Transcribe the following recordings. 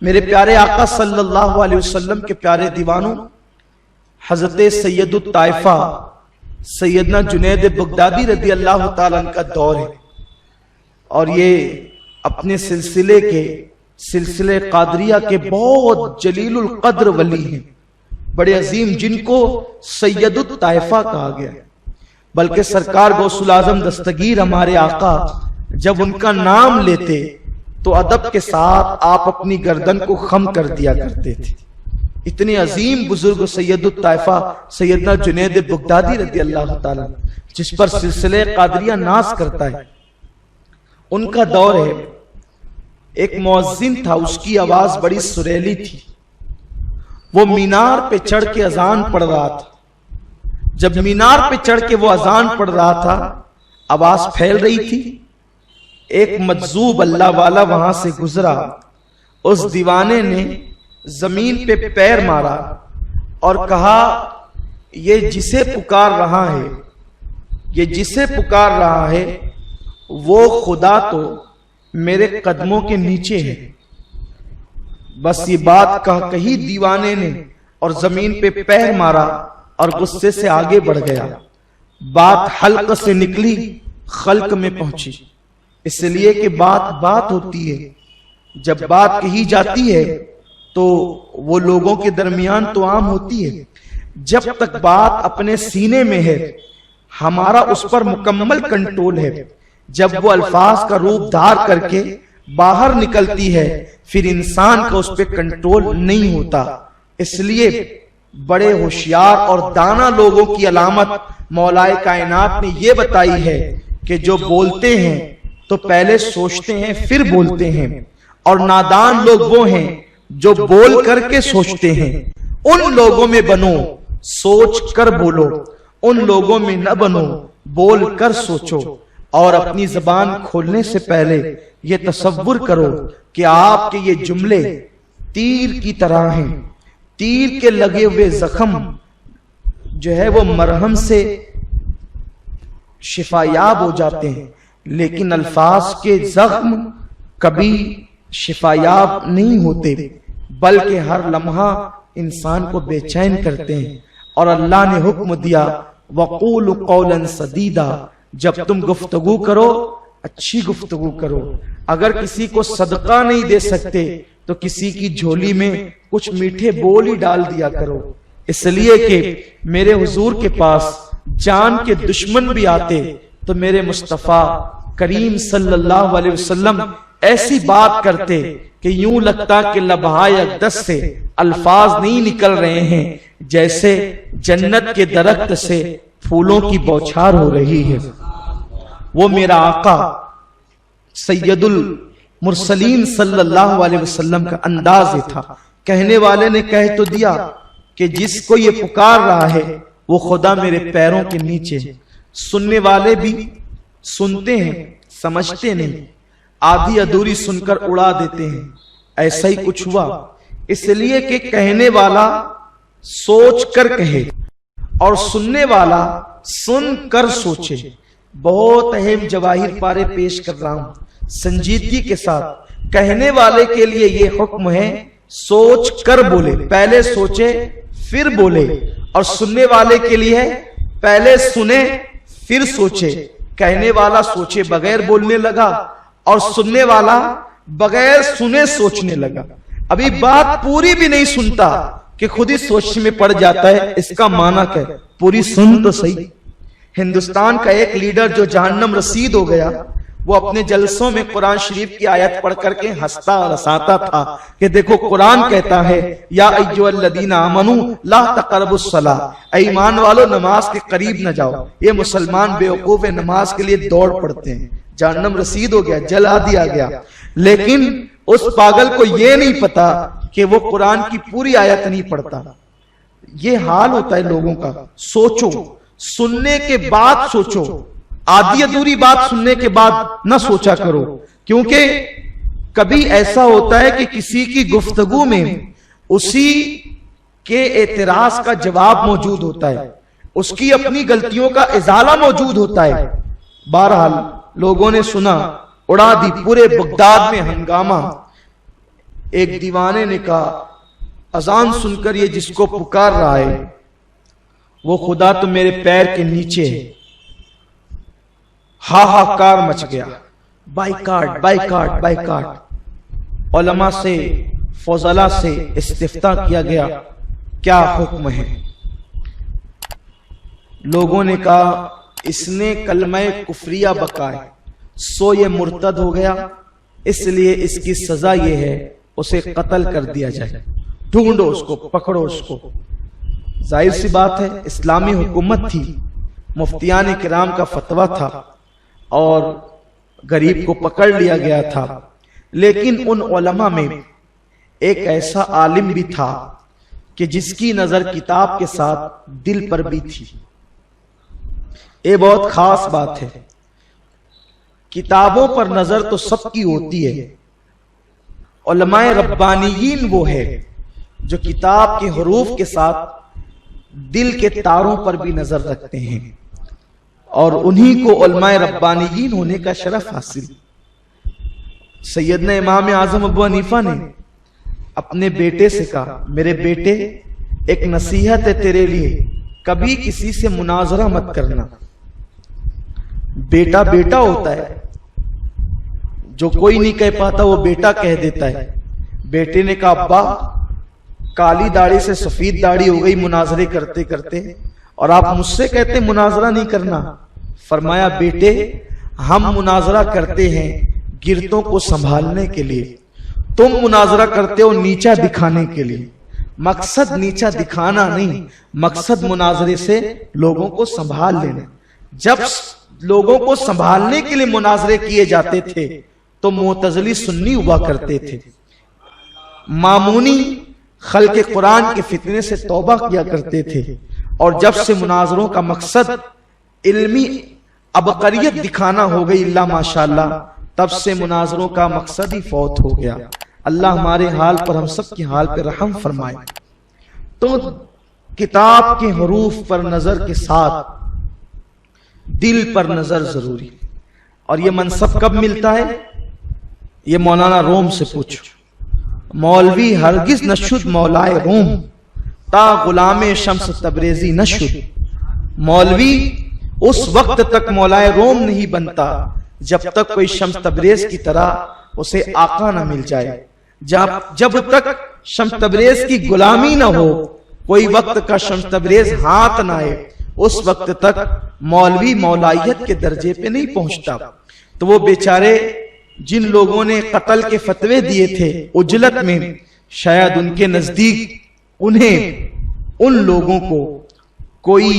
میرے پیارے آقا صلی اللہ علیہ وسلم کے پیارے دیوانوں، حضرت سید الطائفہ سیدنا جنید بغدادی رضی اللہ تعالیٰ عنہ کا دور ہے، اور یہ اپنے سلسلے قادریہ کے بہت جلیل القدر ولی ہیں، بڑے عظیم، جن کو سید الطائفہ کہا گیا، بلکہ سرکار غوث العظم دستگیر ہمارے آقا جب ان کا نام لیتے تو ادب کے ساتھ آپ اپنی گردن کو خم کر دیا کرتے تھے۔ اتنے عظیم بزرگ سید الطائفہ سیدنا جنید بغدادی رضی اللہ تعالیٰ جس پر سلسلہ قادریہ ناز کرتا ہے، ان کا دور ہے۔ ایک مؤذن تھا، اس کی آواز بڑی سریلی تھی، وہ مینار پہ چڑھ کے اذان پڑھ رہا تھا۔ جب مینار پہ چڑھ کے وہ اذان پڑھ رہا تھا، آواز پھیل رہی تھی، ایک مجذوب اللہ والا وہاں سے گزرا، اس دیوانے نے زمین پہ پیر مارا اور کہا، یہ جسے پکار رہا ہے وہ خدا تو میرے قدموں کے نیچے ہے۔ بس یہ بات کہی دیوانے نے اور زمین پہ پیر مارا اور غصے سے آگے بڑھ گیا۔ بات حلق سے نکلی، خلق میں پہنچی، اس لیے کہ بات ہوتی ہے، جب بات کہی جاتی ہے تو وہ لوگوں کے درمیان تو عام ہوتی ہے، جب تک بات اپنے سینے میں ہے ہمارا اس پر مکمل کنٹرول ہے، جب وہ الفاظ کا روپ دھار کر کے باہر نکلتی ہے پھر انسان کا اس پہ کنٹرول نہیں ہوتا۔ اس لیے بڑے ہوشیار اور دانا لوگوں کی علامت مولائے کائنات نے یہ بتائی ہے کہ جو بولتے ہیں تو پہلے سوچتے ہیں پھر بولتے ہیں، اور نادان لوگ وہ ہیں جو بول کر کے سوچتے ہیں۔ ان لوگوں میں بنو، سوچ کر بولو، ان لوگوں میں نہ بنو، بول کر سوچو، اور اپنی زبان کھولنے سے پہلے یہ تصور کرو کہ آپ کے یہ جملے تیر کی طرح ہیں، تیر کے لگے ہوئے زخم جو ہے وہ مرہم سے شفا یاب ہو جاتے ہیں، لیکن الفاظ کے زخم کبھی شفا یاب نہیں ہوتے، بلکہ ہر لمحہ انسان کو بے چین کرتے ہیں۔ اور اللہ نے حکم دیا، وَقُولُ قَوْلًا سَدِيدًا، جب تم گفتگو کرو اچھی گفتگو کرو، اگر کسی کو صدقہ نہیں دے سکتے تو کسی کی جھولی میں کچھ میٹھے بول ہی ڈال دیا کرو، اس لیے کہ میرے حضور کے پاس جان کے دشمن بھی آتے تو میرے مصطفیٰ کریم صلی اللہ علیہ وسلم ایسی بات کرتے کہ یوں لگتا کہ لبہائے اقدس سے الفاظ نہیں نکل رہے ہیں، جیسے جنت کے درخت سے پھولوں کی بوچھار ہو رہی ہے۔ وہ میرا آقا سید المرسلین صلی اللہ علیہ وسلم کا انداز تھا۔ کہنے والے نے کہہ تو دیا کہ جس کو یہ پکار رہا ہے وہ خدا میرے پیروں کے نیچے ہے۔ سننے والے بھی سنتے ہیں، سمجھتے نہیں، آدھی ادھوری سن کر اڑا دیتے ہیں۔ ایسا ہی کچھ ہوا، اس لیے کہ کہنے والا سوچ کر کہے اور سننے والا سن کر سوچے۔ بہت اہم جواہر پارے پیش کر رہا ہوں سنجیدگی کے ساتھ۔ کہنے والے کے لیے یہ حکم ہے سوچ کر بولے، پہلے سوچے پھر بولے، اور سننے والے کے لیے پہلے سنے پھر سوچے۔ کہنے والا سوچے بغیر بولنے لگا اور سننے والا بغیر سنے سوچنے لگا۔ ابھی بات پوری بھی نہیں سنتا کہ خود ہی سوچ میں پڑ جاتا ہے، اس کا معنی کیا ہے، پوری سن تو صحیح۔ ہندوستان کا ایک لیڈر جو جہنم رسید ہو گیا، وہ اپنے جلسوں میں قرآن شریف کی آیت پڑھ کر کے ہنستا اور ہنساتا تھا کہ دیکھو قرآن کہتا ہے یا ایھا الذین آمنوا لا تقربوا الصلاۃ، اے ایمان والو نماز کے قریب نہ جاؤ۔ یہ مسلمان بیوقوف نماز کے لیے دوڑ پڑتے ہیں، جہنم رسید ہو گیا، جلا دیا گیا، لیکن اس پاگل کو یہ نہیں پتا کہ وہ قرآن کی پوری آیت نہیں پڑھتا۔ یہ حال ہوتا ہے لوگوں کا۔ سوچو، سننے کے بعد سوچو، آدھی ادھوری بات سننے کے بعد نہ سوچا کرو، کیونکہ کبھی ایسا ہوتا ہے کہ کسی کی گفتگو میں اسی کے اعتراض کا جواب موجود ہوتا ہے، اس کی اپنی غلطیوں کا ازالہ موجود ہوتا ہے۔ بہرحال لوگوں نے سنا، اڑا دی، پورے بغداد میں ہنگامہ۔ ایک دیوانے نے کہا اذان سن کر یہ جس کو پکار رہا ہے وہ خدا تو میرے پیر کے نیچے ہے۔ ہاہاکار مچ گیا، بائیکاٹ بائیکاٹ بائیکاٹ۔ علماء سے فضلاء سے استفتاء کیا گیا کیا حکم ہے؟ لوگوں نے کہا اس نے کلمہ کفریہ بکا ہے سو یہ مرتد ہو گیا، اس لیے اس کی سزا یہ ہے اسے قتل کر دیا جائے، ڈھونڈو اس کو، پکڑو اس کو۔ ظاہر سی بات ہے اسلامی حکومت تھی، مفتیان کرام کا فتویٰ تھا اور غریب کو پکڑ لیا گیا تھا، لیکن ان علماء میں ایک ایسا عالم بھی تھا کہ جس کی نظر کتاب کے ساتھ دل پر بھی تھی۔ یہ بہت خاص بات ہے، کتابوں پر نظر تو سب کی ہوتی ہے، علماء ربانیین وہ ہے جو کتاب کے حروف کے ساتھ دل کے تاروں پر بھی نظر رکھتے ہیں، اور انہی کو علماء ربانیین ہونے کا شرف حاصل۔ سیدنا امام اعظم ابو حنیفہ نے اپنے بیٹے سے کہا میرے بیٹے ایک نصیحت ہے تیرے لیے، کبھی کسی سے مناظرہ مت کرنا۔ بیٹا بیٹا ہوتا ہے، جو کوئی نہیں کہہ پاتا وہ بیٹا کہہ دیتا ہے۔ بیٹے نے کہا ابا کالی داڑھی سے سفید داڑھی ہو گئی مناظرے کرتے کرتے، اور آپ مجھ سے کہتے مناظرہ نہیں کرنا۔ فرمایا بیٹے ہم مناظرہ کرتے ہیں گرتوں کو سنبھالنے کے لیے، تم مناظرہ کرتے ہو نیچا دکھانے کے لیے۔ مقصد نیچا دکھانا نہیں، مقصد مناظرے سے لوگوں کو سنبھال لینا۔ جب لوگوں کو سنبھالنے کے لیے مناظرے کیے جاتے تھے تو معتزلی سنی ہوا کرتے تھے، مامونی خلق قرآن کے فتنے سے توبہ کیا کرتے تھے، اور جب سے مناظروں کا مقصد علمی عبقریت دکھانا ہو گئی اللہ ماشاءاللہ، تب سے مناظروں کا مقصد ہی فوت ہو گیا۔ اللہ ہمارے حال پر ہم سب کے حال پر رحم فرمائے۔ تو کتاب کے حروف پر نظر کے ساتھ دل پر نظر ضروری، اور یہ منصب کب ملتا ہے؟ یہ مولانا روم سے پوچھو۔ مولوی ہرگز نہ شد مولائے روم تا غلام شمس تبریزی نہ شد۔ مولوی اس وقت تک مولائے روم نہیں بنتا جب تک کوئی شمس تبریز کی طرح اسے آقا نہ مل جائے، جب تک شمس تبریز کی غلامی نہ ہو، کوئی وقت کا شمس تبریز ہاتھ نہ آئے، اس وقت تک مولوی مولائیت کے درجے پہ نہیں پہنچتا۔ تو وہ بیچارے جن لوگوں نے قتل کے فتوے دیے تھے عجلت میں، شاید ان کے نزدیک ان لوگوں کو کوئی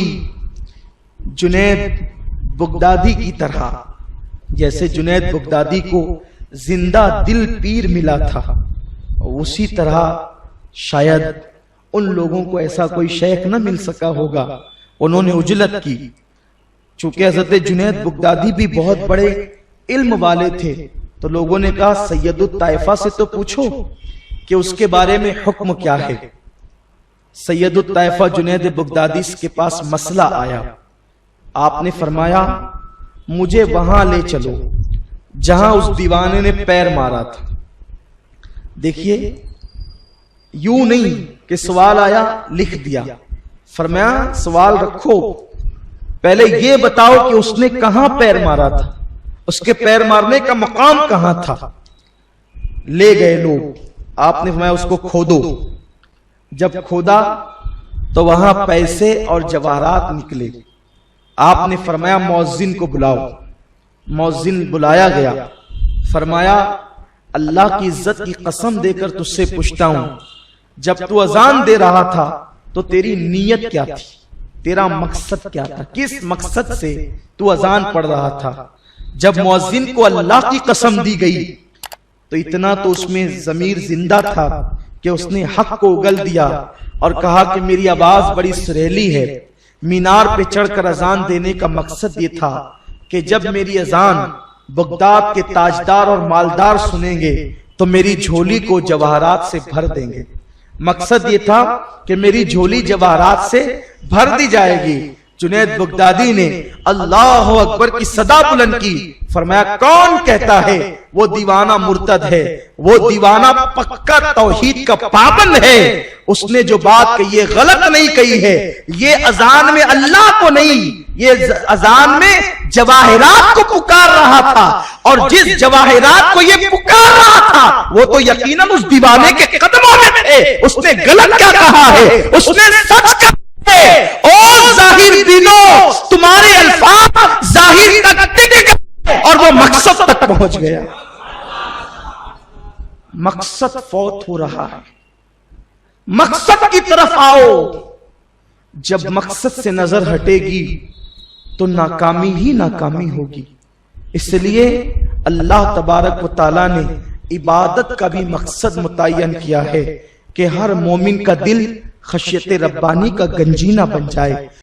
جنید بغدادی کی طرح، جیسے جنید بغدادی کو زندہ دل پیر ملا تھا، اسی طرح شاید ان لوگوں کو ایسا کوئی شیخ نہ مل سکا ہوگا۔ انہوں نے عجلت کی، چونکہ حضرت جنید بغدادی بھی بہت بڑے علم والے تھے، تو لوگوں نے کہا سید الطائفہ سے تو پوچھو کہ اس کے بارے میں حکم کیا ہے۔ سید الطائفہ جنید بغدادی کے پاس مسئلہ آیا، آپ نے فرمایا مجھے وہاں لے چلو جہاں اس دیوانے نے پیر مارا تھا۔ دیکھیے یوں نہیں کہ سوال آیا لکھ دیا، فرمایا سوال رکھو، پہلے یہ بتاؤ کہ اس نے کہاں پیر مارا تھا، اس کے پیر مارنے کا مقام کہاں تھا۔ لے گئے لوگ، آپ نے فرمایا اس کو کھودو۔ جب کھودا تو وہاں پیسے اور جواہرات نکلے۔ آپ نے فرمایا مؤذن کو بلاؤ۔ مؤذن بلایا گیا، فرمایا اللہ کی عزت کی قسم دے کر تجھ سے پوچھتا ہوں، جب تو اذان دے رہا تھا تو تیری نیت کیا تھی، تیرا مقصد کیا تھا، کس مقصد سے تو اذان پڑھ رہا تھا؟ جب مؤذن کو اللہ کی قسم دی گئی تو اتنا تو اس میں ضمیر زندہ تھا کہ اس نے حق کو اگل دیا اور کہا کہ میری آواز بڑی سریلی ہے، مینار پہ چڑھ کر اذان دینے کا مقصد یہ تھا کہ جب میری اذان بغداد کے تاجدار اور مالدار سنیں گے تو میری جھولی کو جواہرات سے بھر دیں گے۔ مقصد یہ تھا کہ میری جھولی جواہرات سے بھر دی جائے گی، جنید بغدادی نے اللہ اکبر کی صدا بلند کی، فرمایا کون کہتا ہے وہ دیوانہ مرتد ہے، وہ دیوانہ پکا توحید کا پابند ہے، اس نے جو بات کہی ہے غلط نہیں کہی ہے، یہ اذان میں اللہ کو نہیں، یہ اذان میں جواہرات کو پکار رہا تھا، اور جس جواہرات کو یہ پکار رہا تھا وہ تو یقیناً اس دیوانے کے قدموں میں تھے، اس نے غلط کیا کہا ہے، اس نے سچ کہا ہے، اور ظاہر دینوں تمہارے الفاظ ظاہر تک ٹک گئے اور وہ مقصد تک پہنچ گیا۔ مقصد فوت ہو رہا ہے، مقصد کی طرف آؤ۔ جب مقصد سے نظر ہٹے گی تو ناکامی ہی ناکامی ہوگی۔ اس لیے اللہ تبارک و تعالیٰ نے عبادت کا بھی مقصد متعین کیا ہے کہ ہر مومن کا دل خشیت ربانی کا گنجینہ بن جائے۔